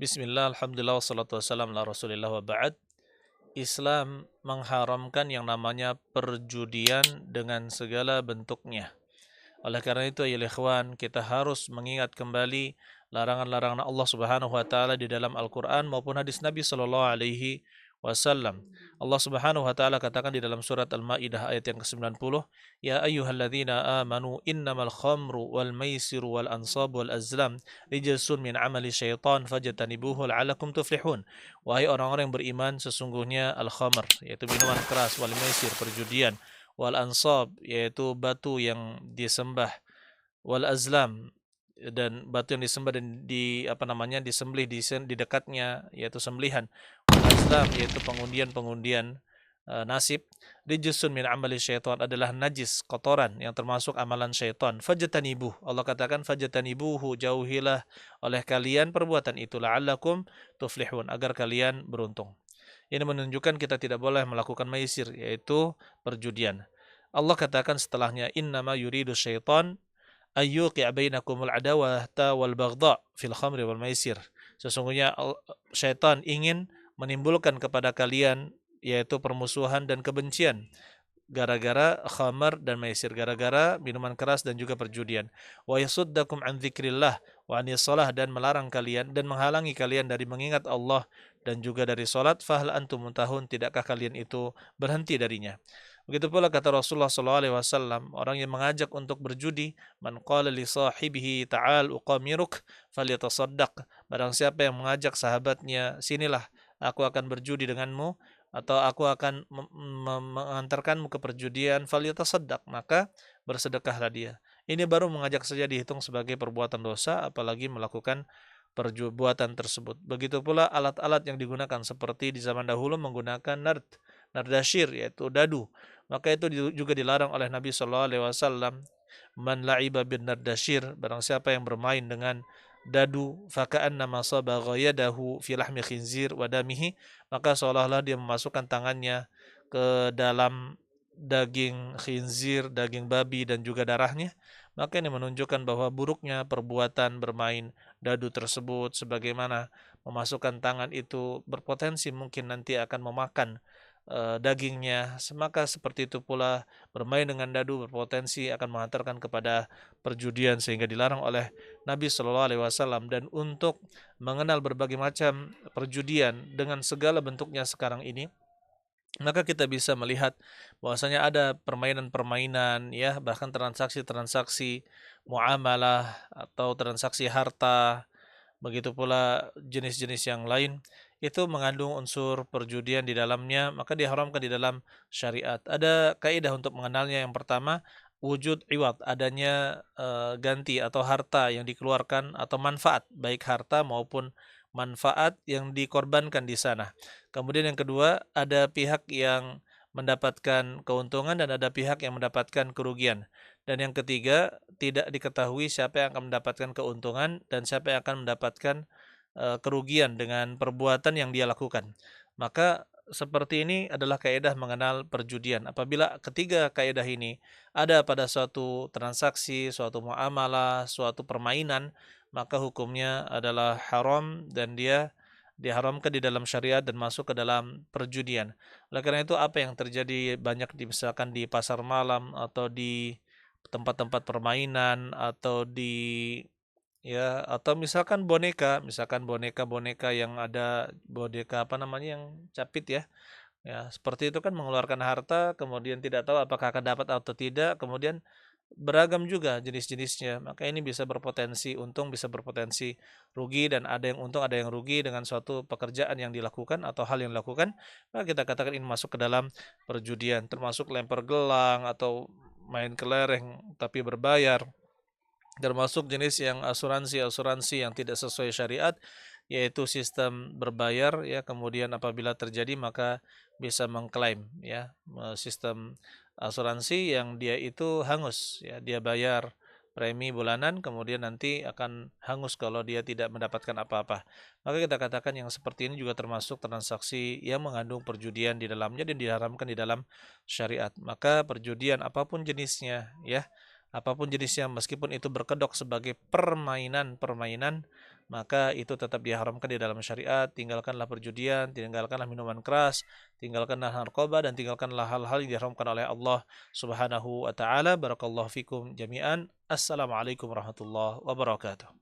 Bismillah, alhamdulillah, wassalatu wassalam ala rasulillah wa ba'd. Islam mengharamkan yang namanya perjudian dengan segala bentuknya. Oleh karena itu, ya ikhwan, kita harus mengingat kembali larangan-larangan Allah Subhanahu wa taala di dalam Al-Qur'an maupun hadis Nabi sallallahu alaihi wasallam. Allah Subhanahu wa taala katakan di dalam surat Al-Maidah ayat yang ke-90, "Ya ayyuhalladzina amanu innamal khamru wal maisiru wal ansabu wal azlam rijsun min amali syaitan fajtanibuhu la'allakum tuflihun." Wahai orang-orang yang beriman, sesungguhnya al-khamr yaitu minuman keras, wal maisir perjudian, wal ansab yaitu batu yang disembah, wal azlam dan batu yang disembah dan disembelih di dekatnya yaitu sembelihan, wal azlam yaitu pengundian-pengundian nasib, rijsun min amali syaitan adalah najis, kotoran yang termasuk amalan syaitan. Fajtanibuh, Allah katakan fajtanibuhu, jauhilah oleh kalian perbuatan itu, la'allakum tuflihun, agar kalian beruntung. Ini menunjukkan kita tidak boleh melakukan maisir, yaitu perjudian. Allah katakan setelahnya, innama yuridu syaitan ayyuqi'a bainakumul adawata wal baghdha fil khamri wal maisir. Sesungguhnya syaitan ingin menimbulkan kepada kalian yaitu permusuhan dan kebencian gara-gara khamar dan maisir, gara-gara minuman keras dan juga perjudian. Wa yasuddakum an dzikrillah wa anis shalah, dan melarang kalian dan menghalangi kalian dari mengingat Allah dan juga dari salat. Fahal antum muntahun, tidakkah kalian itu berhenti darinya? Begitu pula kata Rasulullah SAW, orang yang mengajak untuk berjudi, man qala li sahibihi ta'al uqamiruk falyatasaddaq. Barang siapa yang mengajak sahabatnya, sinilah aku akan berjudi denganmu, atau aku akan mengantarkanmu ke perjudian, falyatasaddaq, maka bersedekahlah dia. Ini baru mengajak saja dihitung sebagai perbuatan dosa, apalagi melakukan perbuatan tersebut. Begitu pula alat-alat yang digunakan, seperti di zaman dahulu menggunakan nardasyir yaitu dadu. Maka itu juga dilarang oleh Nabi sallallahu alaihi wasallam. Man la'iba bin nardasyir, barang siapa yang bermain dengan dadu, faka'annama sabagha yadahu fi lahmi khinzir wa damihi, maka seolah-olah dia memasukkan tangannya ke dalam daging khinzir, daging babi dan juga darahnya. Maka ini menunjukkan bahwa buruknya perbuatan bermain dadu tersebut, sebagaimana memasukkan tangan itu berpotensi mungkin nanti akan memakan dagingnya. Maka seperti itu pula bermain dengan dadu berpotensi akan mengantarkan kepada perjudian, sehingga dilarang oleh Nabi Shallallahu Alaihi Wasallam. Dan untuk mengenal berbagai macam perjudian dengan segala bentuknya sekarang ini, maka kita bisa melihat bahwasanya ada permainan-permainan, ya, bahkan transaksi-transaksi muamalah atau transaksi harta. Begitu pula jenis-jenis yang lain itu mengandung unsur perjudian di dalamnya, maka diharamkan di dalam syariat. Ada kaidah untuk mengenalnya. Yang pertama, wujud iwad, adanya ganti atau harta yang dikeluarkan atau manfaat, baik harta maupun manfaat yang dikorbankan di sana. Kemudian yang kedua, ada pihak yang mendapatkan keuntungan dan ada pihak yang mendapatkan kerugian. Dan yang ketiga, tidak diketahui siapa yang akan mendapatkan keuntungan dan siapa yang akan mendapatkan kerugian dengan perbuatan yang dia lakukan. Maka seperti ini adalah kaidah mengenal perjudian. Apabila ketiga kaidah ini ada pada suatu transaksi, suatu muamalah, suatu permainan, maka hukumnya adalah haram dan dia diharamkan di dalam syariat dan masuk ke dalam perjudian. Oleh karena itu, apa yang terjadi banyak misalkan di pasar malam atau di tempat-tempat permainan atau di, ya, atau misalkan boneka-boneka yang ada boneka apa namanya yang capit, ya. Ya, seperti itu kan mengeluarkan harta, kemudian tidak tahu apakah akan dapat atau tidak, kemudian beragam juga jenis-jenisnya. Maka ini bisa berpotensi untung, bisa berpotensi rugi, dan ada yang untung, ada yang rugi dengan suatu pekerjaan yang dilakukan atau hal yang dilakukan. Maka kita katakan ini masuk ke dalam perjudian, termasuk lempar gelang atau main kelereng tapi berbayar, termasuk jenis yang asuransi yang tidak sesuai syariat, yaitu sistem berbayar, ya, kemudian apabila terjadi maka bisa mengklaim, ya, sistem asuransi yang dia itu hangus, ya, dia bayar premi bulanan kemudian nanti akan hangus kalau dia tidak mendapatkan apa-apa. Maka kita katakan yang seperti ini juga termasuk transaksi yang mengandung perjudian di dalamnya dan diharamkan di dalam syariat. Maka perjudian apapun jenisnya, ya, apapun jenisnya, meskipun itu berkedok sebagai permainan-permainan, maka itu tetap diharamkan di dalam syariat. Tinggalkanlah perjudian, tinggalkanlah minuman keras, tinggalkanlah narkoba, dan tinggalkanlah hal-hal yang diharamkan oleh Allah Subhanahu wa taala. Barakallahu fikum jami'an. Assalamualaikum warahmatullahi wabarakatuh.